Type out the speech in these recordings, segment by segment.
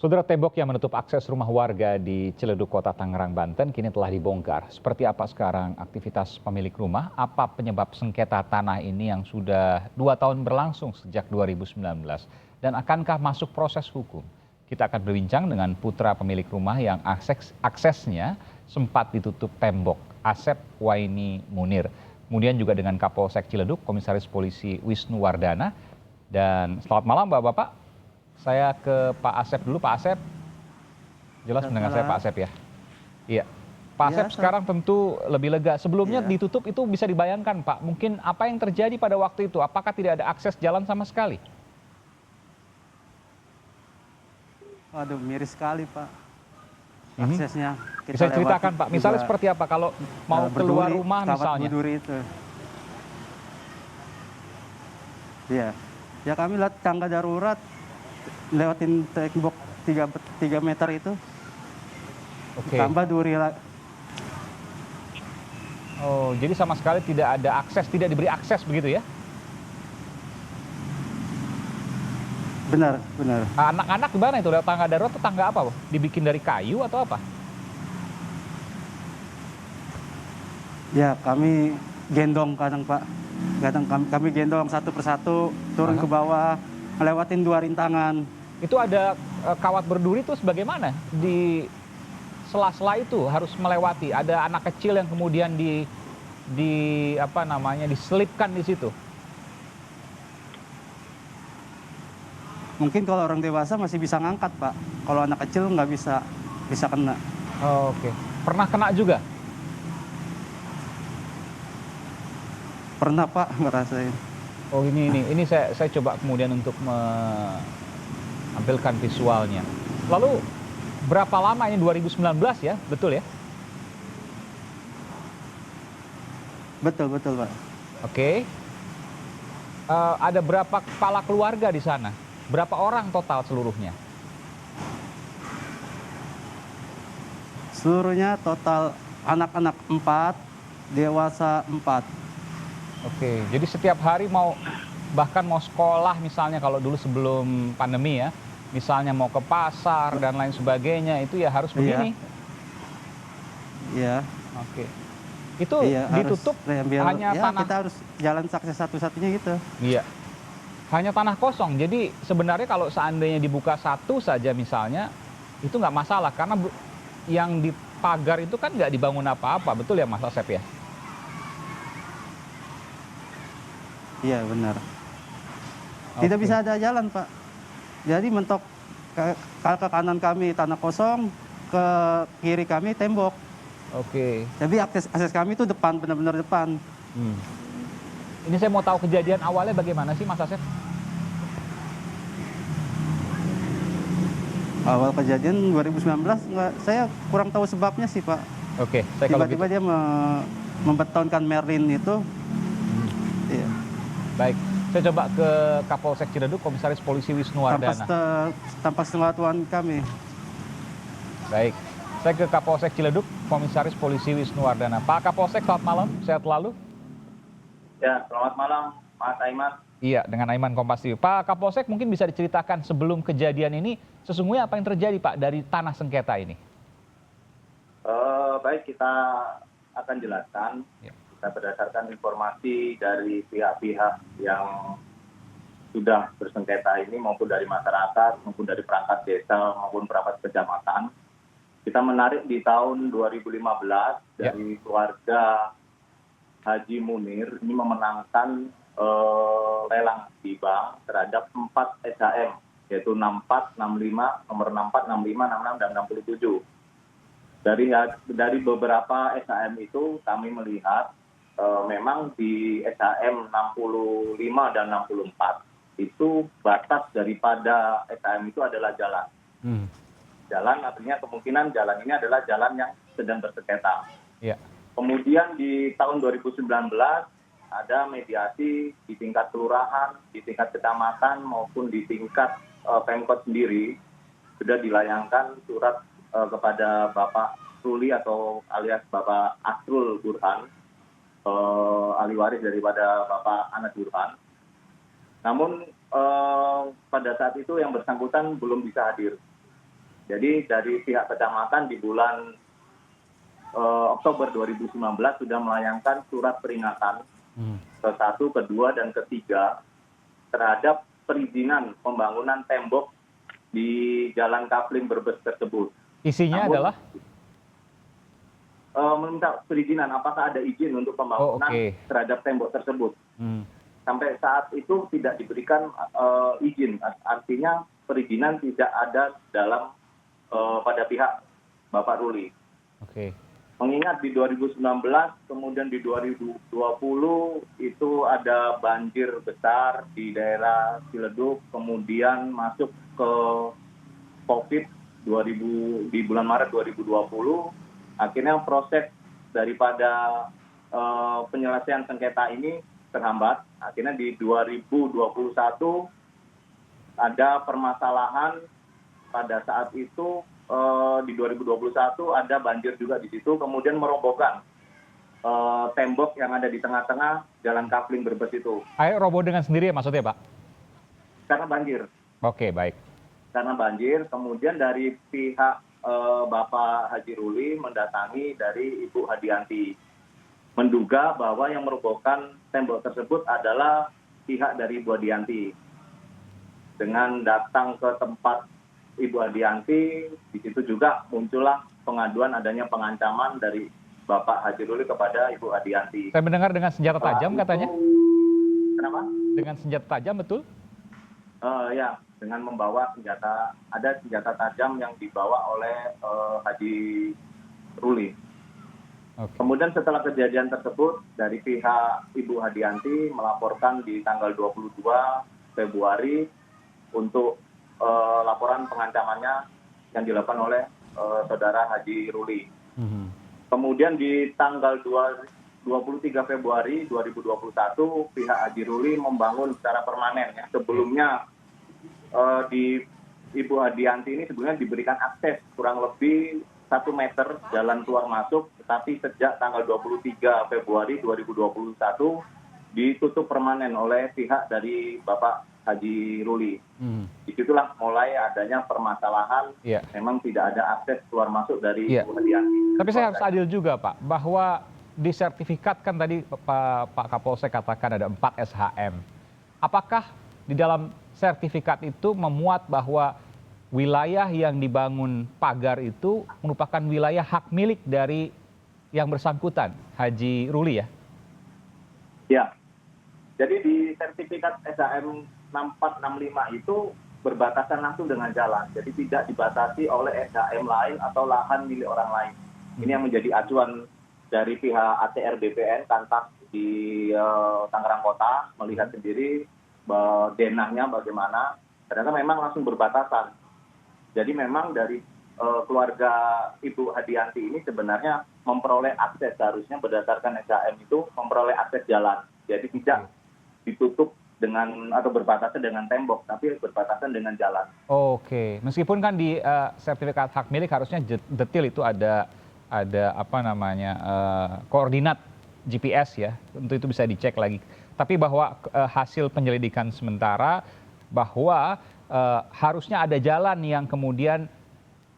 Saudara, tembok yang menutup akses rumah warga di Ciledug, Kota Tangerang, Banten kini telah dibongkar. Seperti apa sekarang aktivitas pemilik rumah? Apa penyebab sengketa tanah ini yang sudah 2 tahun berlangsung sejak 2019? Dan akankah masuk proses hukum? Kita akan berbincang dengan putra pemilik rumah yang aksesnya sempat ditutup tembok, Asep Waini Munir. Kemudian juga dengan Kapolsek Ciledug, Komisaris Polisi Wisnu Wardana. Dan selamat malam Bapak-Bapak. Saya ke Pak Asep dulu. Pak Asep, jelas mendengar saya Pak Asep ya? Iya. Pak Asep sekarang tentu lebih lega. Sebelumnya ditutup itu bisa dibayangkan Pak, mungkin apa yang terjadi pada waktu itu? Apakah tidak ada akses jalan sama sekali? Waduh, miris sekali Pak aksesnya. Bisa ceritakan Pak, misalnya seperti apa kalau mau keluar rumah misalnya? Berduri itu. Iya, ya kami lihat tangga darurat, lewatin tembok 3 meter itu. Oke. Tambah duri lagi. Oh, jadi sama sekali tidak ada akses, tidak diberi akses begitu ya? Benar, benar. Anak-anak gimana itu? Lewat tangga darurat atau tangga apa? Dibikin dari kayu atau apa? Ya, kami gendong kadang Pak. Kadang kami gendong satu persatu, turun ke bawah, ngelewatin 2 rintangan. Itu ada kawat berduri terus bagaimana? Di sela-sela itu harus melewati. Ada anak kecil yang kemudian diselipkan di situ. Mungkin kalau orang dewasa masih bisa ngangkat Pak. Kalau anak kecil nggak bisa kena. Oh, oke. Pernah kena juga? Pernah Pak, ngerasain. Oh ini saya coba kemudian untuk menampilkan visualnya. Lalu berapa lama ini 2019 ya, betul ya? Betul Pak. Oke. Ada berapa kepala keluarga di sana? Berapa orang total seluruhnya? Seluruhnya total anak-anak 4, dewasa 4. Oke, jadi setiap hari bahkan mau sekolah misalnya kalau dulu sebelum pandemi ya, misalnya mau ke pasar dan lain sebagainya, itu ya harus begini? Iya. Oke. Itu ditutup hanya tanah? Kita harus jalan akses satu-satunya gitu. Iya. Hanya tanah kosong, jadi sebenarnya kalau seandainya dibuka satu saja misalnya, itu nggak masalah, karena yang di pagar itu kan nggak dibangun apa-apa, betul ya Mas Asep ya? Iya benar. Tidak bisa ada jalan Pak. Jadi mentok ke kanan kami tanah kosong, ke kiri kami tembok. Oke. Tapi akses kami itu depan, benar-benar depan. Ini saya mau tahu kejadian awalnya bagaimana sih Mas Asep? Awal kejadian 2019 saya kurang tahu sebabnya sih Pak. Oke. Tiba-tiba dia membetonkan Merlin itu. Iya. Baik, saya coba ke Kapolsek Ciledug, Komisaris Polisi Wisnu Wardana. Tanpa sepengetahuan kami. Baik, saya ke Kapolsek Ciledug, Komisaris Polisi Wisnu Wardana. Pak Kapolsek, selamat malam, sehat selalu. Ya, selamat malam, Mas Aiman. Iya, dengan Aiman Kompas TV. Pak Kapolsek, mungkin bisa diceritakan sebelum kejadian ini, sesungguhnya apa yang terjadi Pak dari tanah sengketa ini? Baik, kita akan jelaskan. Ya. Kita berdasarkan informasi dari pihak-pihak yang sudah bersengketa ini maupun dari masyarakat, maupun dari perangkat desa, maupun perangkat kecamatan. Kita menarik di tahun 2015 dari keluarga Haji Munir ini memenangkan lelang di bank terhadap 4 SHM, yaitu 64, 65, nomor 64, 65, 66, dan 67. Dari beberapa SHM itu kami melihat memang di SHM 65 dan 64 itu batas daripada SHM itu adalah jalan. Jalan artinya kemungkinan jalan ini adalah jalan yang sedang bersengketa. Yeah. Kemudian di tahun 2019 ada mediasi di tingkat kelurahan, di tingkat kecamatan maupun di tingkat Pemkot sendiri sudah dilayangkan surat kepada Bapak Ruli atau alias Bapak Asrul Burhan, ahli waris daripada Bapak Anas Burhan. Namun pada saat itu yang bersangkutan belum bisa hadir. Jadi dari pihak kecamatan di bulan Oktober 2019 sudah melayangkan surat peringatan ke 1, kedua, dan ketiga terhadap perizinan pembangunan tembok di Jalan Kafling Brebes tersebut. Isinya Namun, adalah? meminta perizinan apakah ada izin untuk pembangunan terhadap tembok tersebut. Sampai saat itu tidak diberikan izin, artinya perizinan tidak ada dalam pada pihak Bapak Ruli. Mengingat di 2019, kemudian di 2020 itu ada banjir besar di daerah Ciledug, kemudian masuk ke COVID di bulan Maret 2020, akhirnya proses daripada penyelesaian sengketa ini terhambat. Akhirnya di 2021 ada permasalahan pada saat itu. Di 2021 ada banjir juga di situ, kemudian merobohkan tembok yang ada di tengah-tengah Jalan Kafling Brebes itu. Ayo roboh dengan sendiri ya maksudnya, Pak? Karena banjir. Oke, baik. Karena banjir, kemudian dari pihak Bapak Haji Ruli mendatangi dari Ibu Hadianti. Menduga bahwa yang merobohkan tembok tersebut adalah pihak dari Ibu Hadianti. Dengan datang ke tempat Ibu Hadianti, di situ juga muncullah pengaduan adanya pengancaman dari Bapak Haji Ruli kepada Ibu Hadianti. Saya mendengar dengan senjata tajam katanya. Kenapa? Dengan senjata tajam, betul? Ya, dengan membawa senjata, ada senjata tajam yang dibawa oleh Haji Ruli. Kemudian setelah kejadian tersebut, dari pihak Ibu Hadianti melaporkan di tanggal 22 Februari untuk laporan pengancamannya yang dilakukan oleh saudara Haji Ruli. Kemudian di tanggal 23 Februari 2021 pihak Haji Ruli membangun secara permanen. Ya. Sebelumnya di Ibu Hadianti ini sebelumnya diberikan akses kurang lebih 1 meter jalan keluar masuk, tetapi sejak tanggal 23 Februari 2021 ditutup permanen oleh pihak dari Bapak Haji Ruli. Disitulah mulai adanya permasalahan, memang tidak ada akses keluar masuk dari Ibu Hadianti. Tapi saya harus adil juga, Pak, bahwa di sertifikat kan tadi Pak Kapolsek katakan ada 4 SHM. Apakah di dalam sertifikat itu memuat bahwa wilayah yang dibangun pagar itu merupakan wilayah hak milik dari yang bersangkutan, Haji Ruli ya? Ya, jadi di sertifikat SHM 6465 itu berbatasan langsung dengan jalan. Jadi tidak dibatasi oleh SHM lain atau lahan milik orang lain. Ini yang menjadi acuan dari pihak ATR BPN Kantas di Tangerang Kota, melihat sendiri denahnya bagaimana. Ternyata memang langsung berbatasan. Jadi memang dari keluarga Ibu Hadianti ini sebenarnya memperoleh akses, harusnya berdasarkan SHM itu memperoleh akses jalan. Jadi tidak ditutup dengan atau berbatasan dengan tembok, tapi berbatasan dengan jalan. Oke, meskipun kan di sertifikat hak milik harusnya detail itu ada apa namanya koordinat GPS ya, tentu itu bisa dicek lagi. Tapi bahwa hasil penyelidikan sementara bahwa harusnya ada jalan yang kemudian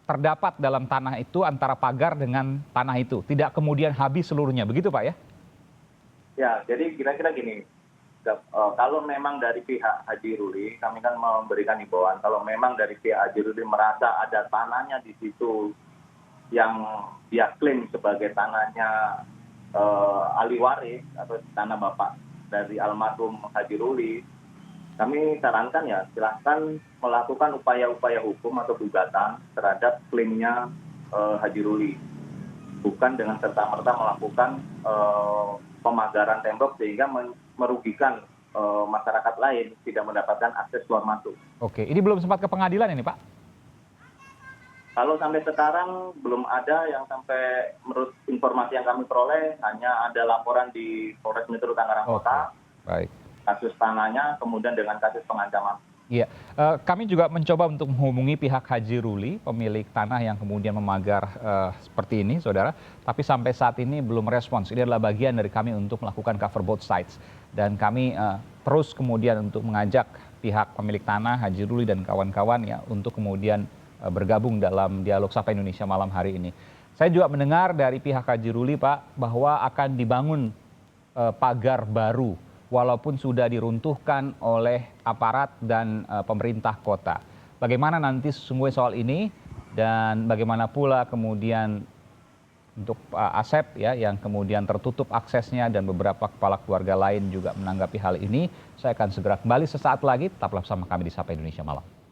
terdapat dalam tanah itu antara pagar dengan tanah itu, tidak kemudian habis seluruhnya, begitu Pak ya? Ya, jadi kira-kira gini. Kalau memang dari pihak Haji Ruli, kami kan memberikan himbauan. Kalau memang dari pihak Haji Ruli merasa ada tanahnya di situ yang dia klaim sebagai tanahnya ahli waris atau tanah bapak dari almarhum Haji Ruli, kami sarankan ya silahkan melakukan upaya-upaya hukum atau gugatan terhadap klaimnya Haji Ruli. Bukan dengan serta-merta melakukan pemagaran tembok sehingga merugikan masyarakat lain tidak mendapatkan akses keluar masuk. Oke, ini belum sempat ke pengadilan ini Pak? Kalau sampai sekarang belum ada yang sampai menurut informasi yang kami peroleh hanya ada laporan di Polres Metro Tangerang Kota. Baik. Kasus tanahnya kemudian dengan kasus pengancaman. Iya, kami juga mencoba untuk menghubungi pihak Haji Ruli, pemilik tanah yang kemudian memagar seperti ini, saudara. Tapi sampai saat ini belum respons. Ini adalah bagian dari kami untuk melakukan cover both sides. Dan kami terus kemudian untuk mengajak pihak pemilik tanah, Haji Ruli dan kawan-kawan ya, untuk kemudian bergabung dalam dialog Sapa Indonesia malam hari ini. Saya juga mendengar dari pihak Kajiruli, Pak, bahwa akan dibangun pagar baru walaupun sudah diruntuhkan oleh aparat dan pemerintah kota. Bagaimana nanti sesungguhnya soal ini dan bagaimana pula kemudian untuk Asep ya yang kemudian tertutup aksesnya dan beberapa kepala keluarga lain juga menanggapi hal ini. Saya akan segera kembali sesaat lagi, tetaplah bersama kami di Sapa Indonesia Malam.